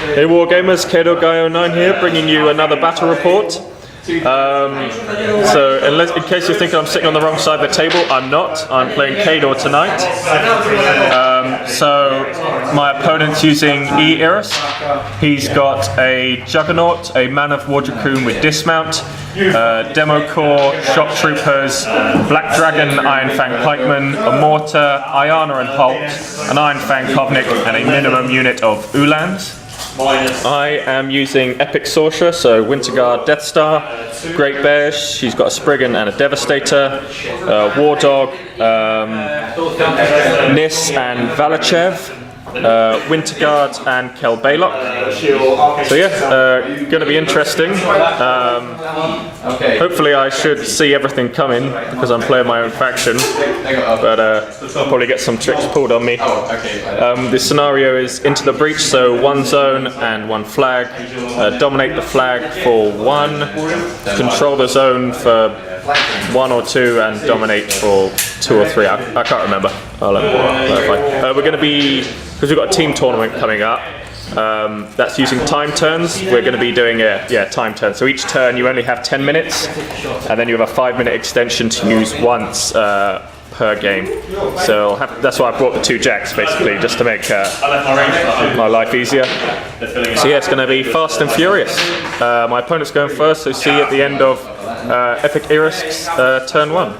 Hey Wargamers, KhadorGuy09 here, bringing you another battle report. So, in case you're thinking I'm sitting on the wrong side of the table, I'm not. I'm playing Khador tonight. So, my opponent's using E-Iris. He's got a Juggernaut, a Man of War Dracoon with dismount, Demo Corps, Shock Troopers, Black Dragon, Iron Fang Pikeman, a Mortar, Ayana and Holt, an Iron Fang Kovnik, and a minimum unit of Ulans. I am using Epic Sorcerer, so Winter Guard, Death Star, Great Bears, she's got a Spriggan and a Devastator, War Dog, Nis and Valachev, Winter Guard and Kel Baylock. So yeah, gonna be interesting. Hopefully I should see everything coming because I'm playing my own faction, but I'll probably get some tricks pulled on me. The scenario is into the breach, so one zone and one flag. Dominate the flag for 1, control the zone for 1 or 2, and dominate for 2 or 3. I can't remember. I'll clarify. We're going to be, because we've got a team tournament coming up, that's using time turns. We're going to be doing a time turn. So each turn you only have 10 minutes, and then you have a 5-minute extension to use once per game. So that's why I brought the 2 jacks, basically, just to make my life easier. So yeah, it's going to be fast and furious. My opponent's going first, so see you at the end of Epic Irisk's turn 1.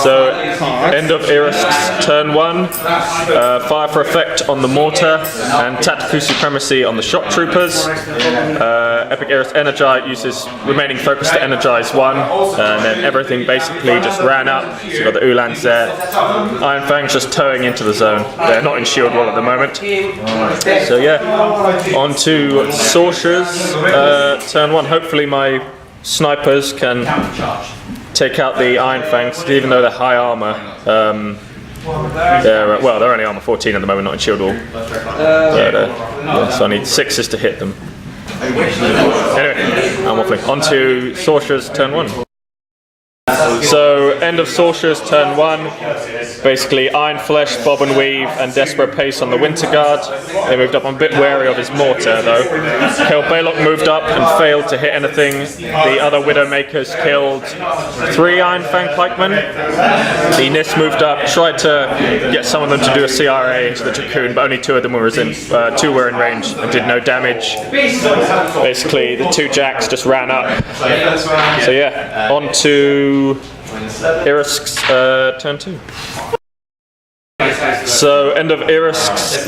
So, end of Irisk's turn 1, fire for effect on the Mortar and tactical supremacy on the Shock Troopers. Epic Irisk Energize uses remaining focus to energize 1, and then everything basically just ran up. So you've got the Ulans there. Iron Fang's just towing into the zone. They're not in shield wall at the moment. So yeah, on to Sorcerer's turn 1. Hopefully my snipers can take out the Iron Fangs, even though they're high armor. They're only armor 14 at the moment, not in shield wall. So I need 6s to hit them. Anyway, I'm waffling. On to Sorcerer's turn 1. So, end of Sorcerer's turn 1, basically Iron Flesh, Bob and Weave, and Desperate Pace on the Winter Guard. They moved up. I'm a bit wary of his Mortar though. Kel Baylock moved up and failed to hit anything. The other Widowmakers killed 3 Iron Fang Pikemen. The Nis moved up, tried to get some of them to do a CRA into the Dracoon, but only 2 of them were in, 2 were in range and did no damage. Basically, the 2 jacks just ran up. So yeah, on to Irisk's turn 2. So, end of Irisk's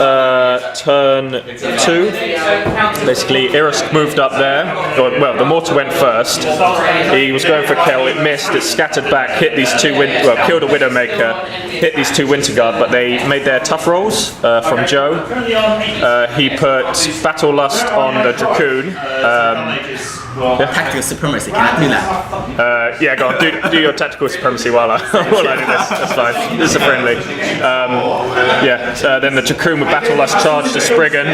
turn 2. Basically, Irisk moved up there. Well, the Mortar went first. He was going for Kel, it missed, it scattered back, hit these 2 killed a Widowmaker, hit these 2 Winter Guard, but they made their tough rolls from Joe. He put Battle Lust on the Dracoon. Tactical supremacy, can I do that? Yeah, go on, do your tactical supremacy while I do this, that's fine. This is a friendly. Then the Dracoon with Battle Lust charged the Spriggan,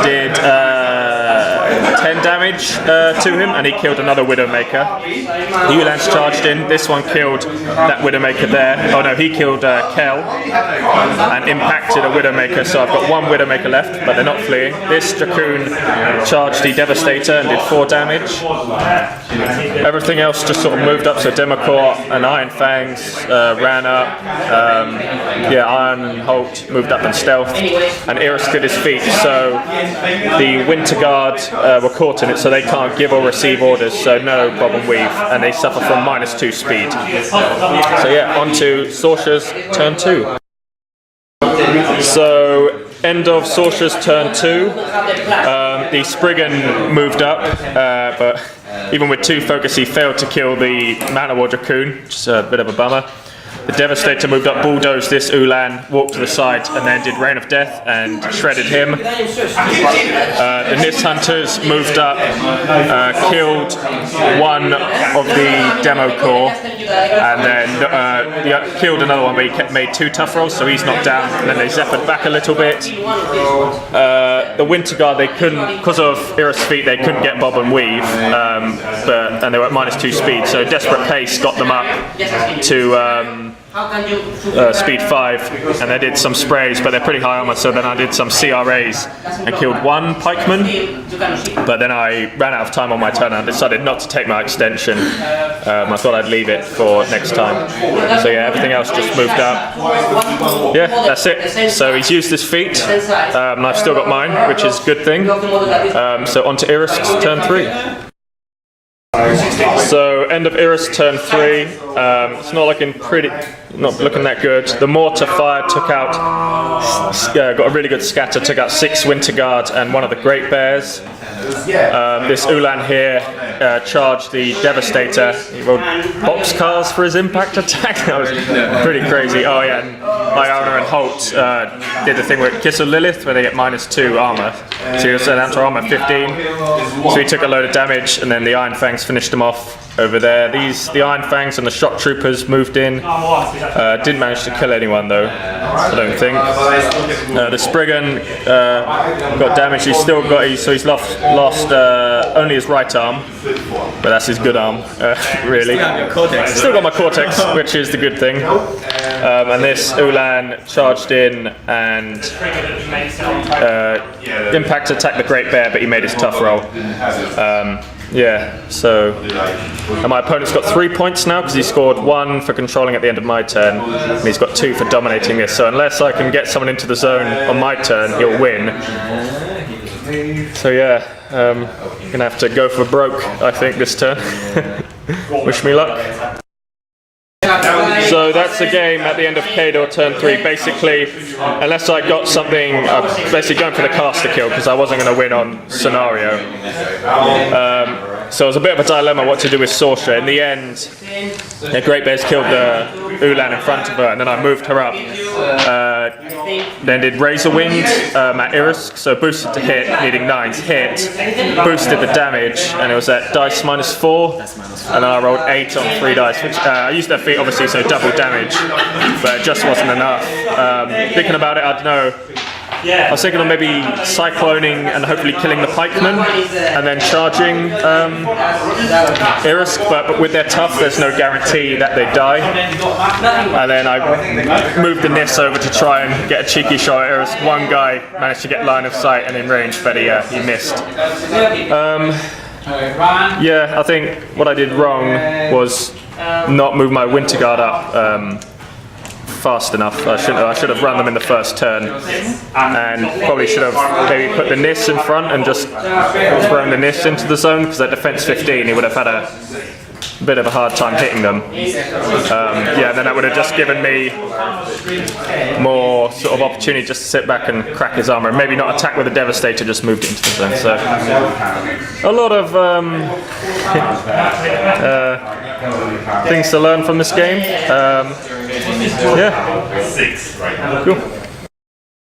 did 10 damage to him, and he killed another Widowmaker. The Ulans charged in, this one killed that Widowmaker there. Oh no, he killed Kel and impacted a Widowmaker, so I've got 1 Widowmaker left, but they're not fleeing. This Dracoon charged the Devastator and did 4 damage. Everything else just sort of moved up, so Demo Corps and Iron Fangs ran up. Iron and Holt moved up in stealth, and Irisk did his feat, so the Winter Guard were caught in it, so they can't give or receive orders, so no Bob and Weave, and they suffer from -2 speed. So yeah, on to Sorcerer's turn 2. So, end of Sorcerer's turn 2. The Spriggan moved up, but even with 2 focus he failed to kill the Man of War Dracoon, which is a bit of a bummer. The Devastator moved up, bulldozed this Ulan, walked to the side, and then did Rain of Death and shredded him. The Nis Hunters moved up, killed 1 of the Demo Corps, and then killed another one, but he made 2 tough rolls, so he's knocked down, and then they zephyred back a little bit. The Winter Guard, they couldn't, because of Irisk's feet, they couldn't get Bob and Weave, and they were at -2 speed, so Desperate Pace got them up to speed 5, and I did some sprays, but they're pretty high armor, so then I did some CRAs and killed one pikeman, but then I ran out of time on my turn and I decided not to take my extension. I thought I'd leave it for next time. So yeah, everything else just moved up. Yeah, that's it. So he's used his feat, and I've still got mine, which is a good thing. So on to Irisk's turn 3. So end of Iris turn 3. It's not looking that good. The mortar fire took out, got a really good scatter, took out 6 winter guards and one of the great bears. This Ulan here charged the devastator. He rolled boxcars for his impact attack. That was pretty crazy. Oh yeah, and Iona and Holt did the thing with Kiss of Lilith where they get -2 armor. So he was down to armor 15. So he took a load of damage, and then the Iron Fangs finished him off over there. The Iron Fangs and the shock troopers moved in. Didn't manage to kill anyone though, I don't think. The Spriggan got damaged. He's still got. So he's lost only his right arm, but that's his good arm, really. Still got my Cortex, which is the good thing. And this Ulan charged in and impact attacked the Great Bear, but he made his tough roll. Yeah, so and my opponent's got 3 points now because he scored 1 for controlling at the end of my turn, and he's got 2 for dominating this. So unless I can get someone into the zone on my turn, he'll win. So yeah, gonna have to go for broke, I think, this turn. Wish me luck. So that's the game at the end of Khador turn 3. Basically, unless I got something, basically going for the caster kill because I wasn't going to win on scenario. So it was a bit of a dilemma what to do with Sorcerer. In the end, the Great Bears killed the Ulan in front of her, and then I moved her up. Then did Razor Wind at Irisk, so boosted to hit, needing 9s, hit, boosted the damage, and it was at dice -4, and then I rolled 8 on 3 dice, which I used that feat obviously, so double damage, but it just wasn't enough. Thinking about it, I don't know. I was thinking of maybe cycloning and hopefully killing the pikemen and then charging Irisk, but with their tough there's no guarantee that they die. And then I moved the Nis over to try and get a cheeky shot at Irisk. One guy managed to get line of sight and in range, but he missed. Yeah, I think what I did wrong was not move my Winter Guard up fast enough. I should have run them in the first turn, and probably should have maybe put the Nis in front and just thrown the Nis into the zone, because at defense 15 he would have had a bit of a hard time hitting them. Yeah, then that would have just given me more sort of opportunity just to sit back and crack his armor, and maybe not attack with the Devastator, just moved it into the zone. So a lot of things to learn from this game. Yeah, cool.